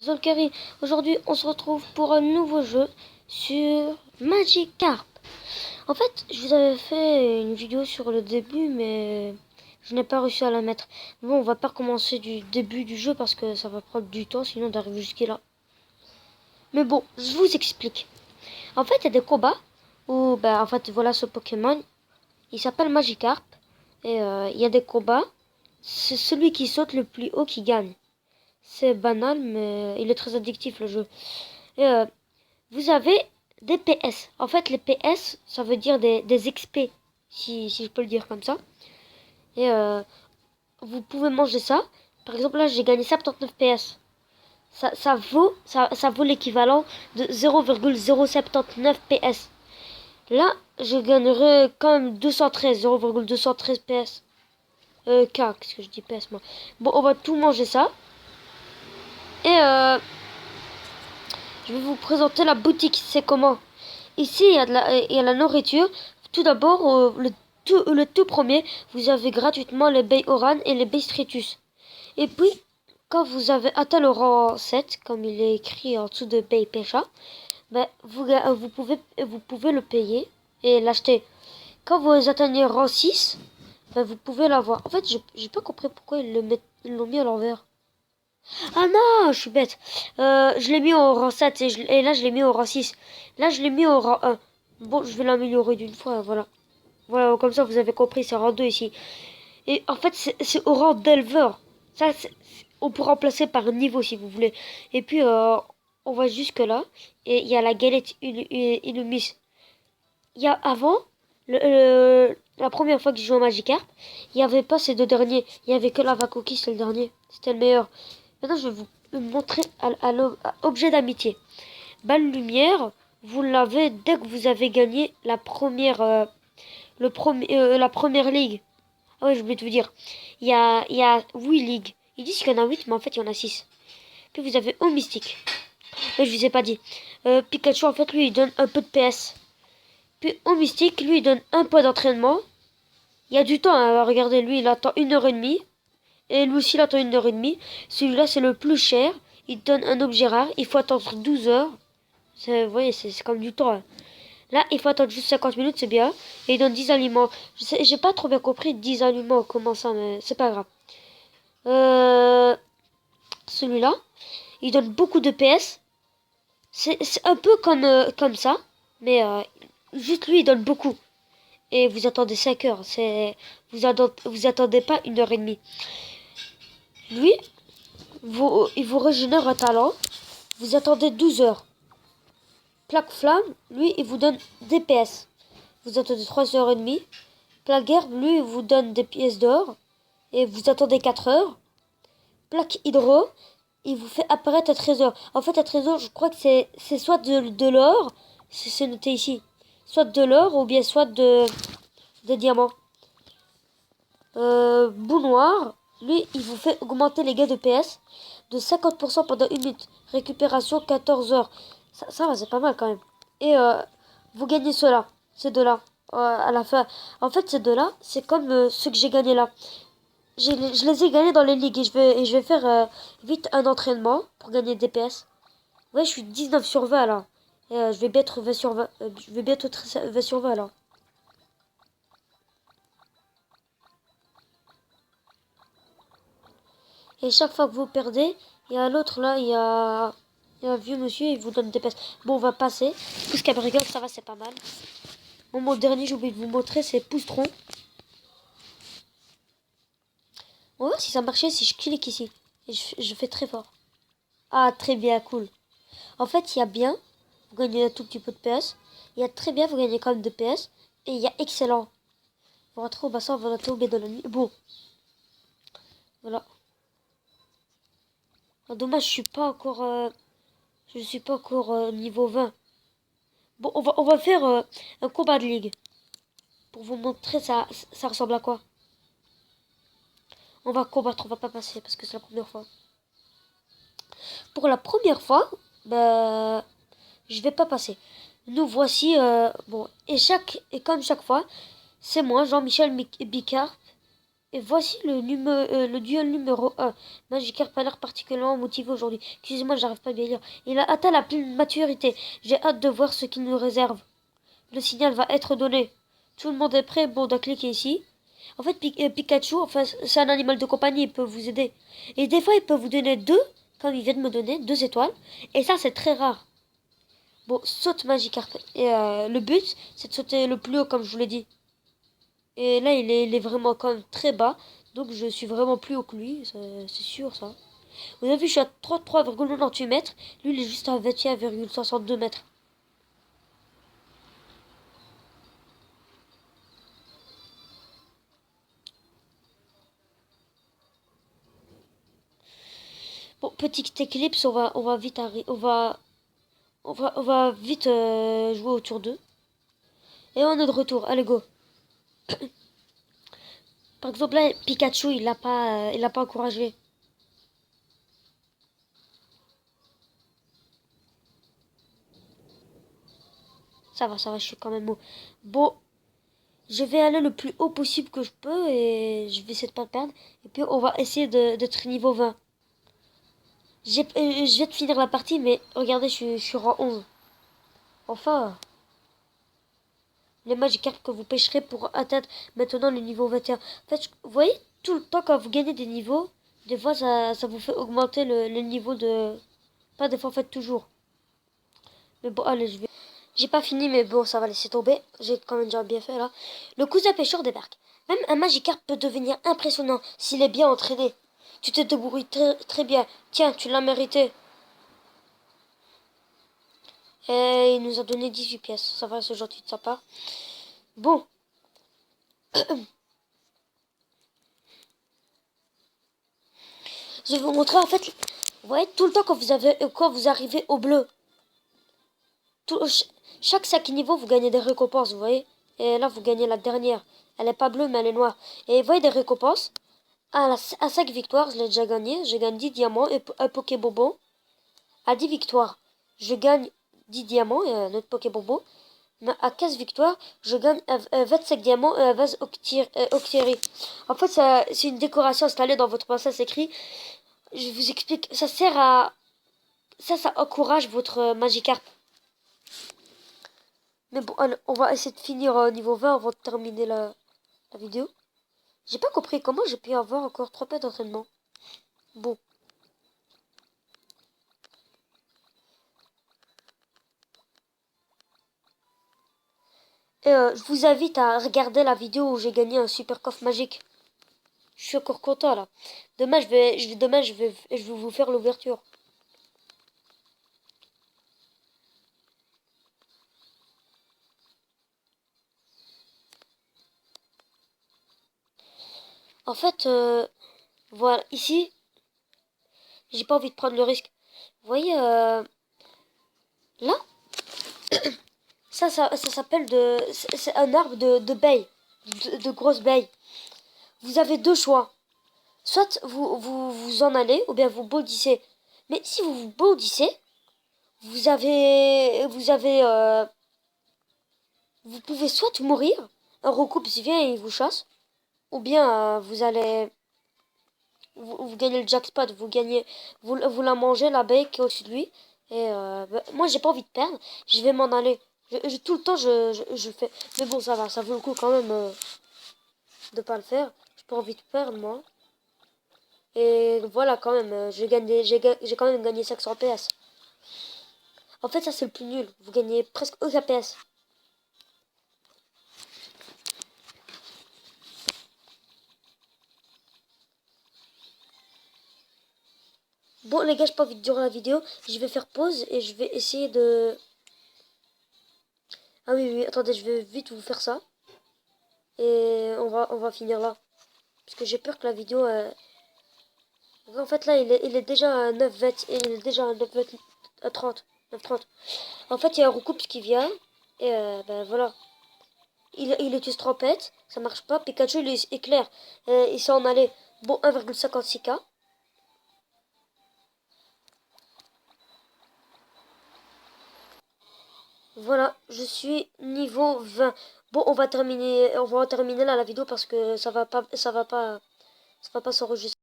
Zolkari, aujourd'hui on se retrouve pour un nouveau jeu sur Magikarp. En fait, je vous avais fait une vidéo sur le début, mais je n'ai pas réussi à la mettre. Bon, on va pas recommencer du début du jeu parce que ça va prendre du temps, sinon d'arriver jusqu'à là. Mais bon, je vous explique. En fait, il y a des combats où, en fait, voilà ce Pokémon, il s'appelle Magikarp, et il y a des combats, c'est celui qui saute le plus haut qui gagne. C'est banal, mais il est très addictif le jeu. Et vous avez des PS. En fait, les PS, ça veut dire des XP, si je peux le dire comme ça. Et vous pouvez manger ça. Par exemple, là, j'ai gagné 79 PS. Ça vaut l'équivalent de 0,079 PS. Là, je gagnerai quand même 213, 0,213 PS. Qu'est-ce que je dis PS, moi. Bon, on va tout manger ça. Et je vais vous présenter la boutique. C'est comment? Ici, il y a la nourriture. Tout d'abord, le tout premier, vous avez gratuitement les baies Oran et les baies Stritus. Et puis, quand vous avez atteint le rang 7, comme il est écrit en dessous de baies Pécha, vous pouvez le payer et l'acheter. Quand vous atteignez rang 6, vous pouvez l'avoir. En fait, j'ai pas compris pourquoi ils l'ont mis à l'envers. Ah non, je suis bête. Je l'ai mis au rang 7 et là je l'ai mis au rang 6. Là je l'ai mis au rang 1. Bon, je vais l'améliorer d'une fois, voilà. Voilà, comme ça vous avez compris, c'est rang 2 ici. Et en fait, c'est au rang d'éleveur. Ça, on peut remplacer par niveau si vous voulez. Et puis, on va jusque là. Et il y a la galette Illumis. Il y a avant, la première fois que j'ai joué à Magikarp, il n'y avait pas ces deux derniers. Il y avait que la Vakoki, c'est le dernier. C'était le meilleur. Maintenant, je vais vous montrer à objet d'amitié. Balle lumière, vous l'avez dès que vous avez gagné la première ligue. Ah ouais, je voulais te vous dire. Il y a 8 ligues. Ils disent qu'il y en a 8, mais en fait, il y en a 6. Puis vous avez Eau Mystique. Je vous ai pas dit. Pikachu, en fait, lui, il donne un peu de PS. Puis Eau Mystique, lui, il donne un peu d'entraînement. Il y a du temps, hein. Regardez, lui, il attend 1 heure et demie. Et lui aussi, il attend 1 heure et demie. Celui-là, c'est le plus cher. Il donne un objet rare. Il faut attendre 12 heures. Vous voyez, c'est comme du temps, hein. Là, il faut attendre juste 50 minutes, c'est bien. Et il donne 10 aliments. J'ai pas trop bien compris 10 aliments, comment ça, mais c'est pas grave. Euh, Celui-là, il donne beaucoup de PS. C'est un peu comme ça. Mais juste lui, il donne beaucoup. Et vous attendez 5 heures. Vous attendez pas 1 heure et demie. Lui, il vous régénère un talent. Vous attendez 12 heures. Plaque flamme, lui, il vous donne des PS. Vous attendez 3 heures et demie. Plaque herbe, lui, il vous donne des pièces d'or. Et vous attendez 4 heures. Plaque hydro, il vous fait apparaître un trésor. En fait, un trésor, je crois que c'est soit de l'or, c'est noté ici. Soit de l'or ou bien soit des diamants. Bout noir, lui, il vous fait augmenter les gains de PS de 50% pendant 1 minute. Récupération 14 heures. Ça va, c'est pas mal quand même. Et vous gagnez cela, ces deux-là, à la fin. En fait, ces deux-là, c'est comme ceux que j'ai gagnés là. Je les ai gagnés dans les ligues et je vais faire vite un entraînement pour gagner des PS. Ouais, je suis 19 sur 20 là. Et je vais bientôt 20 sur 20. Je vais bientôt être 20 sur 20 là. Et chaque fois que vous perdez, il y a l'autre là, il y a un vieux monsieur, il vous donne des pièces. Bon, on va passer. Pouce-Cabricole, ça va, c'est pas mal. Bon, mon dernier, j'ai oublié de vous montrer, c'est Poustron. On va voir si ça marchait si je clique ici. Et je fais très fort. Ah, très bien, cool. En fait, il y a bien, vous gagnez un tout petit peu de PS. Il y a très bien, vous gagnez quand même de PS. Et il y a excellent. Vous rentrez au bassin, vous rentrez au baie de la nuit. Bon, voilà. Ah, dommage, je suis pas encore niveau 20. Bon, on va faire un combat de ligue. Pour vous montrer ça ressemble à quoi. On va combattre, on va pas passer parce que c'est la première fois. Pour la première fois, je vais pas passer. Nous voici, bon, et comme chaque fois, c'est moi, Jean-Michel Bicard, Et voici le duel numéro 1. Magikarp a l'air particulièrement motivé aujourd'hui. Excusez-moi, j'arrive pas à bien lire. Il a atteint la pleine maturité. J'ai hâte de voir ce qu'il nous réserve. Le signal va être donné. Tout le monde est prêt. Bon, on doit cliquer ici. En fait, Pikachu, enfin, c'est un animal de compagnie. Il peut vous aider. Et des fois, il peut vous donner deux, comme il vient de me donner, 2 étoiles. Et ça, c'est très rare. Bon, saute Magikarp. Et le but, c'est de sauter le plus haut, comme je vous l'ai dit. Et là, il est vraiment quand même très bas. Donc, je suis vraiment plus haut que lui. C'est sûr, ça. Vous avez vu, je suis à 33,98 mètres. Lui, il est juste à 21,62 mètres. Bon, petite éclipse, on va vite on va vite jouer au tour 2. Et on est de retour. Allez, go. Par exemple, là, Pikachu, il l'a pas encouragé. Ça va, je suis quand même haut. Bon, je vais aller le plus haut possible que je peux et je vais essayer de pas perdre. Et puis, on va essayer d'être niveau 20. Je viens de finir la partie, mais regardez, je suis rang 11. Enfin, les Magikarp que vous pêcherez pour atteindre maintenant le niveau 21. En fait, vous voyez, tout le temps quand vous gagnez des niveaux, des fois ça vous fait augmenter le niveau de... Pas des fois, en fait, toujours. Mais bon, allez, je vais... J'ai pas fini, mais bon, ça va laisser tomber. J'ai quand même déjà bien fait, là. Le cousin pêcheur débarque. Même un Magikarp peut devenir impressionnant s'il est bien entraîné. Tu t'es débrouillé très bien. Tiens, tu l'as mérité. Et il nous a donné 18 pièces. Ça va, c'est gentil de sa part. Bon. Je vais vous montrer, en fait, vous voyez, tout le temps quand vous arrivez au bleu, tout, chaque 5 niveaux, vous gagnez des récompenses, vous voyez. Et là, vous gagnez la dernière. Elle est pas bleue, mais elle est noire. Et vous voyez des récompenses. À 5 victoires, je l'ai déjà gagné. Je gagne 10 diamants et un Pokébonbon. À 10 victoires, je gagne 10 diamants et un autre Pokébonbon. Mais à 15 victoires, je gagne 25 diamants et un vase Octillerie. En fait, c'est une décoration installée dans votre princesse écrit. Je vous explique. Ça sert à... Ça encourage votre Magikarp. Mais bon, allez, on va essayer de finir au niveau 20 avant de terminer la vidéo. J'ai pas compris comment j'ai pu avoir encore 3 paires d'entraînement. Bon. Et je vous invite à regarder la vidéo où j'ai gagné un super coffre magique. Je suis encore content là. Demain, je vais vous faire l'ouverture. En fait, voilà, ici, j'ai pas envie de prendre le risque. Vous voyez, là, ça s'appelle c'est un arbre de baies, de grosses baies. Vous avez deux choix. Soit vous en allez, ou bien vous baudissez. Mais si vous vous baudissez, vous pouvez soit mourir, un recoupe vient et il vous chasse, ou bien vous gagnez le jackpot, vous la mangez, l'abeille qui est au-dessus de lui. Et moi, j'ai pas envie de perdre, je vais m'en aller. Tout le temps, je fais. Mais bon, ça va, ça vaut le coup quand même de pas le faire. J'ai pas envie de perdre, moi. Et voilà, quand même, j'ai quand même gagné 500 PS. En fait, ça, c'est le plus nul. Vous gagnez presque aucun PS. Bon, les gars, j'ai pas envie de durer la vidéo. Je vais faire pause et je vais essayer de... Ah oui, oui, attendez, je vais vite vous faire ça. Et on va finir là. Parce que j'ai peur que la vidéo... En fait, là, il est déjà à 9,20 et il est déjà à 9,20 à 30. 9,30. En fait, il y a un recoupe qui vient. Et ben voilà. Il utilise trompette. Ça marche pas. Pikachu, il est éclair. Il s'en allait. Bon, 1,56K. Voilà, je suis niveau 20. Bon, on va terminer là la vidéo parce que ça va pas s'enregistrer.